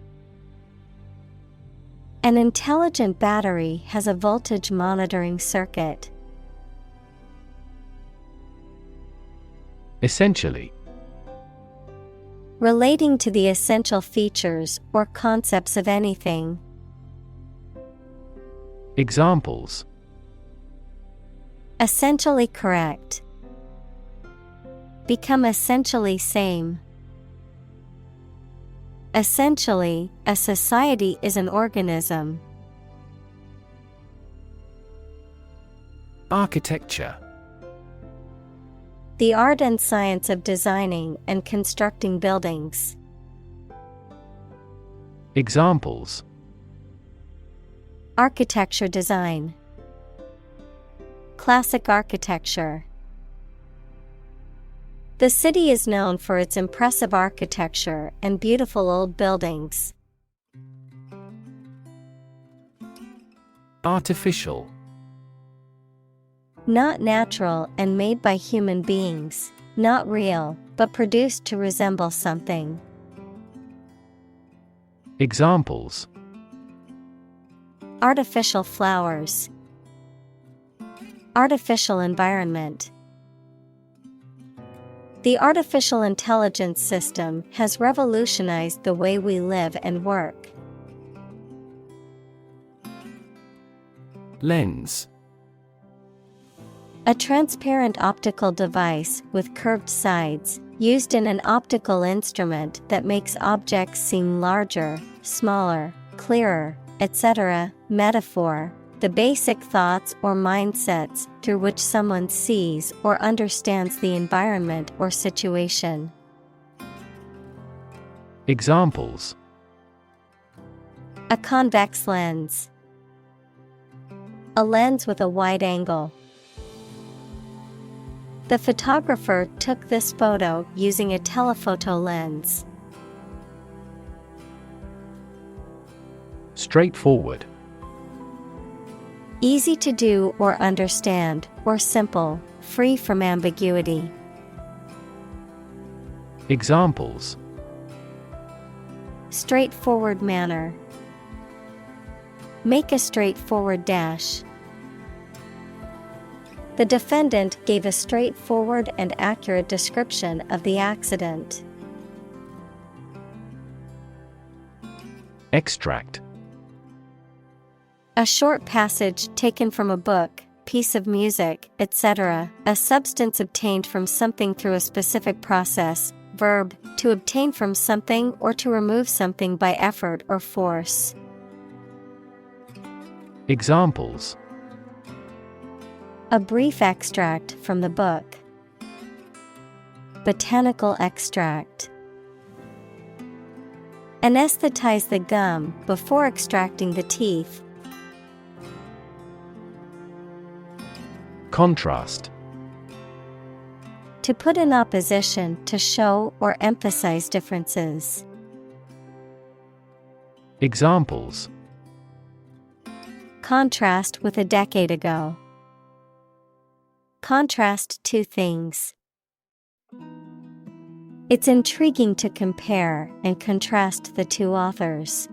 An intelligent battery has a voltage monitoring circuit.
Essentially.
Relating to the essential features or concepts of anything.
Examples:
Essentially correct. Become essentially same. Essentially, a society is an organism.
Architecture.
The art and science of designing and constructing buildings.
Examples:
Architecture design. Classic architecture. The city is known for its impressive architecture and beautiful old buildings.
Artificial.
Not natural and made by human beings, not real, but produced to resemble something.
Examples:
Artificial flowers. Artificial environment. The artificial intelligence system has revolutionized the way we live and work.
Lens.
A transparent optical device with curved sides, used in an optical instrument that makes objects seem larger, smaller, clearer, etc. Metaphor: the basic thoughts or mindsets through which someone sees or understands the environment or situation.
Examples:
A convex lens. A lens with a wide angle. The photographer took this photo using a telephoto lens.
Straightforward.
Easy to do or understand, or simple, free from ambiguity.
Examples:
Straightforward manner. Make a straightforward dash. The defendant gave a straightforward and accurate description of the accident.
Extract.
A short passage taken from a book, piece of music, etc. A substance obtained from something through a specific process. Verb: to obtain from something or to remove something by effort or force.
Examples:
A brief extract from the book. Botanical extract. Anesthetize the gum before extracting the teeth.
Contrast.
To put in opposition, to show or emphasize differences.
Examples:
Contrast with a decade ago. Contrast two things. It's intriguing to compare and contrast the two authors.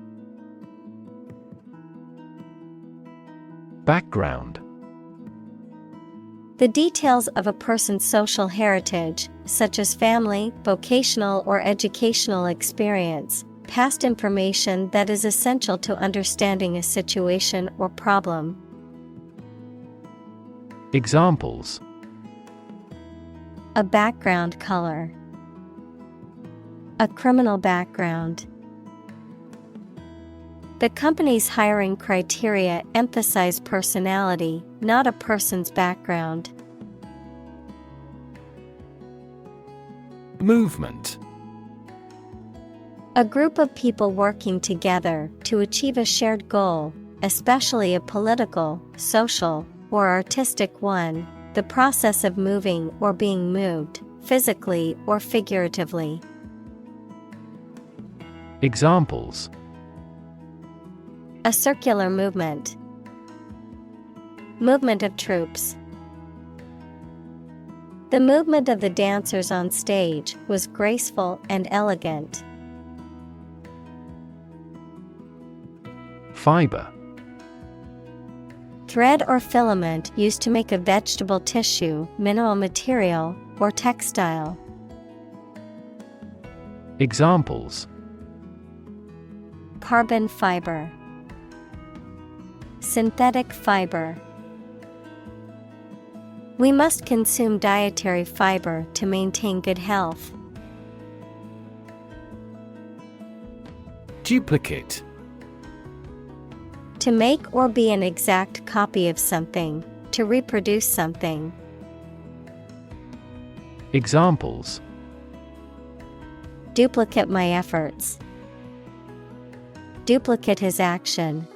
Background.
The details of a person's social heritage, such as family, vocational or educational experience, past information that is essential to understanding a situation or problem.
Examples:
A background color. A criminal background. The company's hiring criteria emphasize personality, not a person's background.
Movement.
A group of people working together to achieve a shared goal, especially a political, social, or artistic one, the process of moving or being moved, physically or figuratively.
Examples:
A circular movement. Movement of troops. The movement of the dancers on stage was graceful and elegant.
Fiber.
Thread or filament used to make a vegetable tissue, mineral material, or textile.
Examples:
Carbon fiber. We must consume dietary fiber to maintain good health.
Duplicate.
To make or be an exact copy of something, to reproduce something.
Examples:
Duplicate my efforts. Duplicate his action.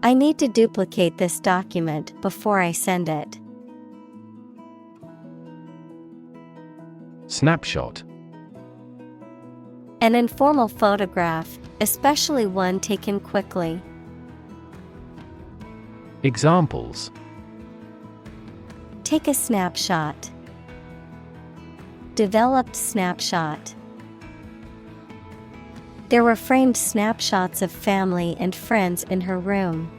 I need to duplicate this document before I send it.
Snapshot.
An informal photograph, especially one taken quickly.
Examples:
Take a snapshot. Developed snapshot. There were framed snapshots of family and friends in her room.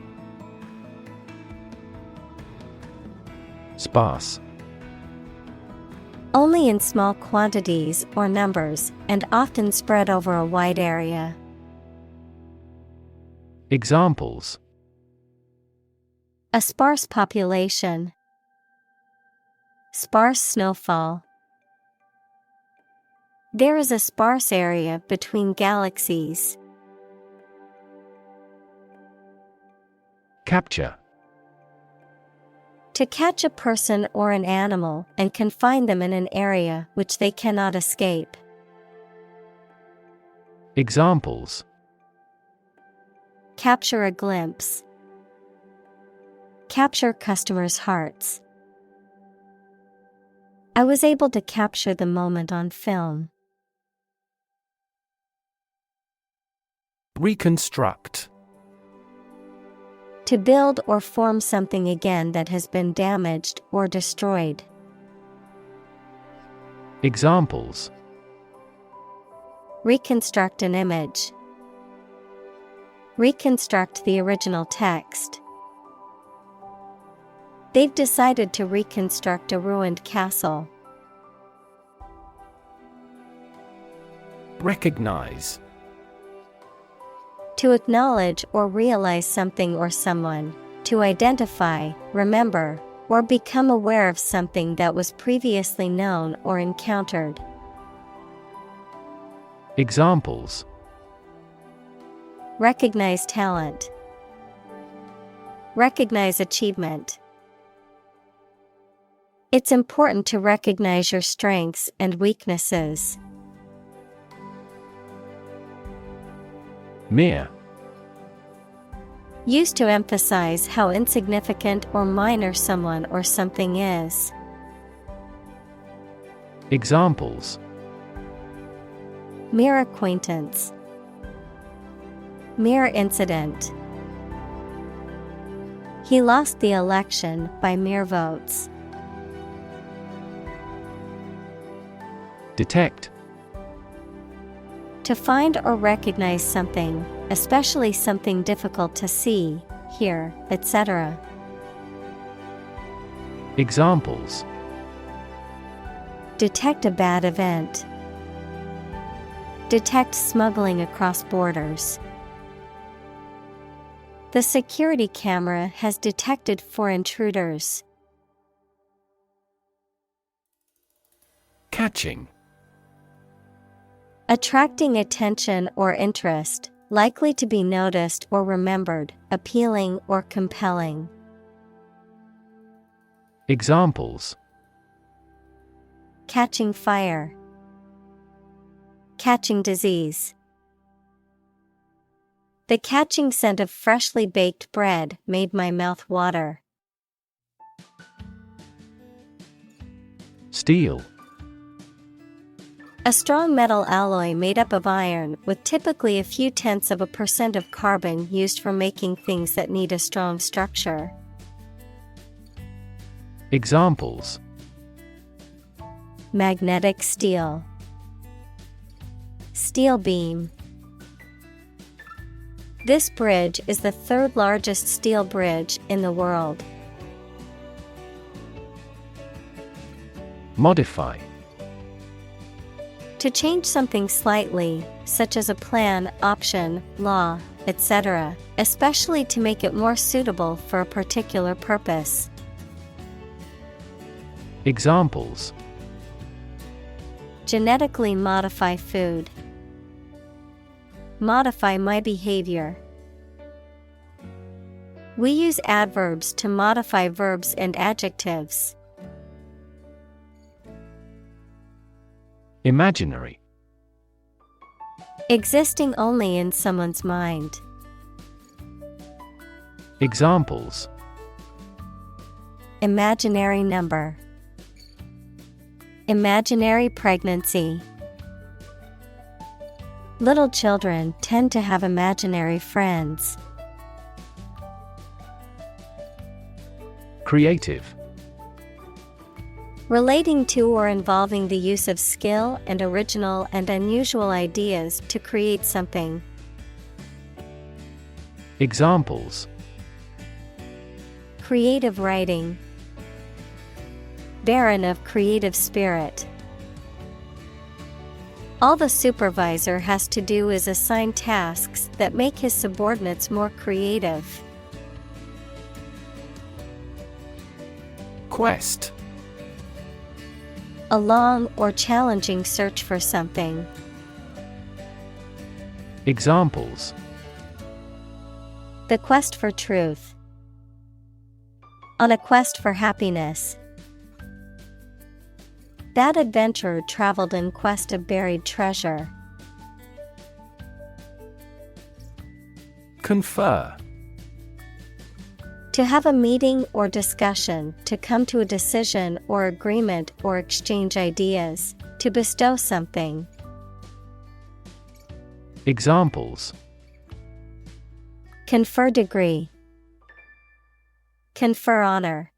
Sparse.
Only in small quantities or numbers, and often spread over a wide area.
Examples:
A sparse population. Sparse snowfall. There is a sparse area between galaxies.
Capture.
To catch a person or an animal and confine them in an area which they cannot escape.
Examples:
Capture a glimpse. Capture customers' hearts. I was able to capture the moment on film.
Reconstruct.
To build or form something again that has been damaged or destroyed.
Examples:
Reconstruct an image. Reconstruct the original text. They've decided to reconstruct a ruined castle.
Recognize.
To acknowledge or realize something or someone, to identify, remember, or become aware of something that was previously known or encountered.
Examples:
Recognize talent. Recognize achievement. It's important to recognize your strengths and weaknesses.
Mere.
Used to emphasize how insignificant or minor someone or something is.
Examples:
Mere acquaintance. Mere incident. He lost the election by mere votes. Detect. To find or recognize something, especially something difficult to see, hear, etc.
Examples:
Detect a bad event. Detect smuggling across borders. The security camera has detected 4 intruders. Catching. Attracting attention or interest, likely to be noticed or remembered, appealing or compelling. Examples: Catching fire. Catching disease. The catching scent of freshly baked bread made my mouth water. Steel. A strong metal alloy made up of iron with typically a few tenths of a % of carbon used for making things that need a strong structure. Examples: Magnetic steel. Steel beam. This bridge is the 3rd largest steel bridge in the world. Modify. To change something slightly, such as a plan, option, law, etc., especially to make it more suitable for a particular purpose.
Examples:
genetically modify food, modify my behavior. We use adverbs to modify verbs and adjectives.
Imaginary.
Existing only in someone's mind.
Examples:
imaginary number, imaginary pregnancy. Little children tend to have imaginary friends.
Creative.
Relating to or involving the use of skill and original and unusual ideas to create something.
Examples:
creative writing, barren of creative spirit. All the supervisor has to do is assign tasks that make his subordinates more creative.
Quest.
A long or challenging search for something.
Examples:
the quest for truth, on a quest for happiness. That adventurer traveled in quest of buried treasure.
Confer.
To have a meeting or discussion, to come to a decision or agreement or exchange ideas, to bestow something.
Examples:
confer degree, confer honor.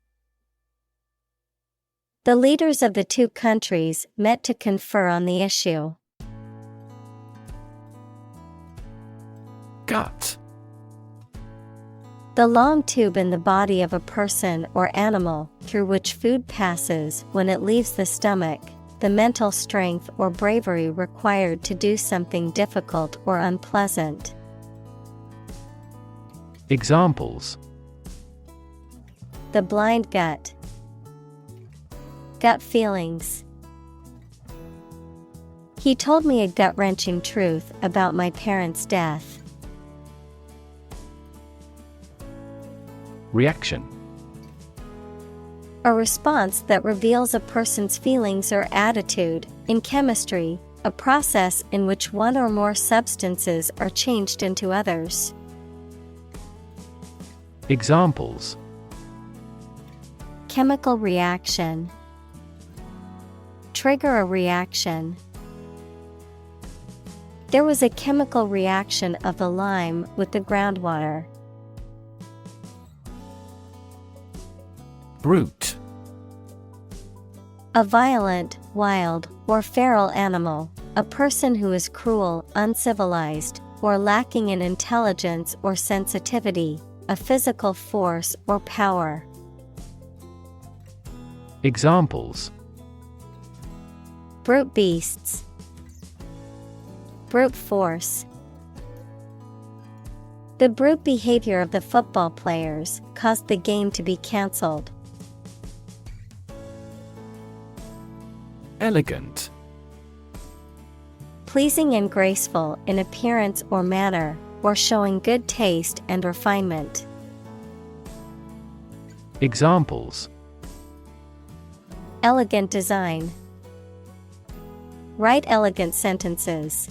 The leaders of the two countries met to confer on the issue.
Gut.
The long tube in the body of a person or animal through which food passes when it leaves the stomach, the mental strength or bravery required to do something difficult or unpleasant.
Examples:
the blind gut, gut feelings. He told me a gut-wrenching truth about my parents' death.
Reaction.
A response that reveals a person's feelings or attitude. In chemistry, a process in which one or more substances are changed into others.
Examples:
chemical reaction, trigger a reaction. There was a chemical reaction of the lime with the groundwater.
Brute.
A violent, wild, or feral animal, a person who is cruel, uncivilized, or lacking in intelligence or sensitivity, a physical force or power.
Examples:
brute beasts, brute force. The brute behavior of the football players caused the game to be cancelled.
Elegant.
Pleasing and graceful in appearance or manner, or showing good taste and refinement.
Examples:
elegant design, write elegant sentences.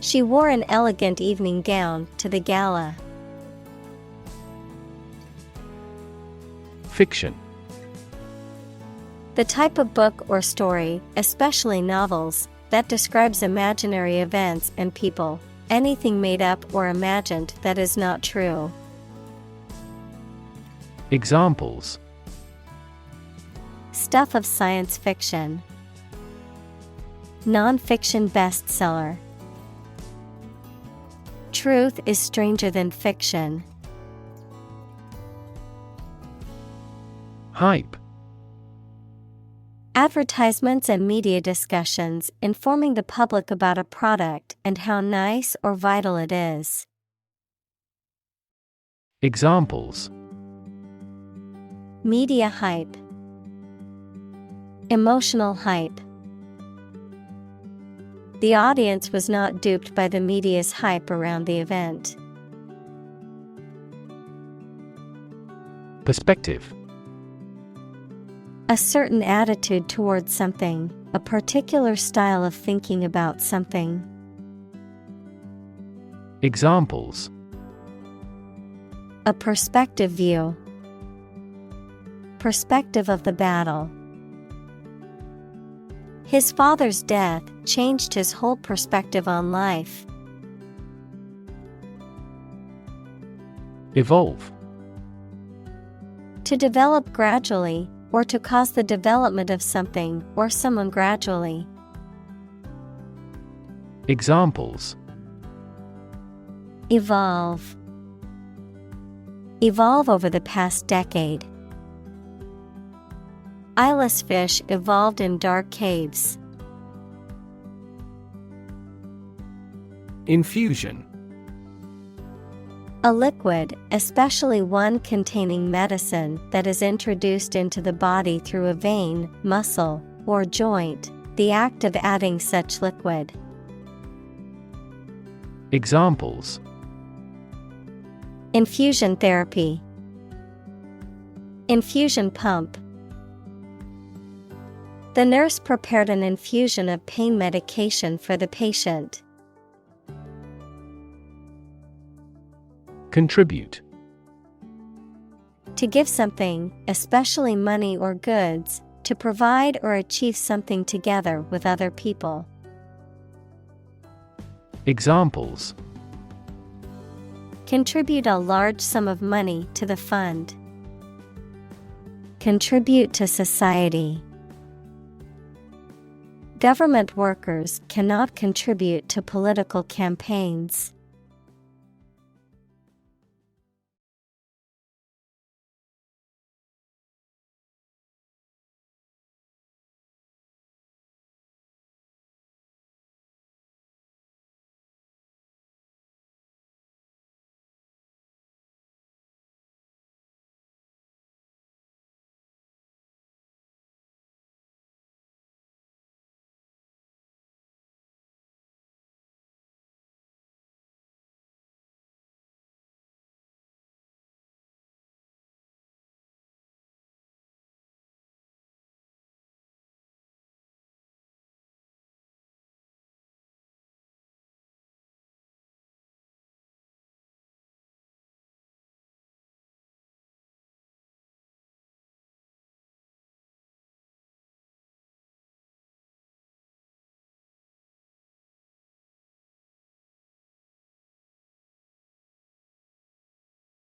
She wore an elegant evening gown to the gala.
Fiction.
The type of book or story, especially novels, that describes imaginary events and people, anything made up or imagined that is not true.
Examples:
stuff of science fiction, non-fiction bestseller. Truth is stranger than fiction.
Hype.
Advertisements and media discussions informing the public about a product and how nice or vital it is.
Examples:
Media hype. Emotional hype. The audience was not duped by the media's hype around the event.
Perspective.
A certain attitude towards something, a particular style of thinking about something.
Examples.
A perspective view. Perspective of the battle. His father's death changed his whole perspective on life.
Evolve.
To develop gradually, or to cause the development of something or someone gradually.
Examples.
Evolve. Evolve over the past decade. Eyeless fish evolved in dark caves.
Infusion.
A liquid, especially one containing medicine, that is introduced into the body through a vein, muscle, or joint, the act of adding such liquid.
Examples.
Infusion therapy. Infusion pump. The nurse prepared an infusion of pain medication for the patient.
Contribute.
To give something, especially money or goods, to provide or achieve something together with other people.
Examples.
Contribute a large sum of money to the fund. Contribute to society. Government workers cannot contribute to political campaigns.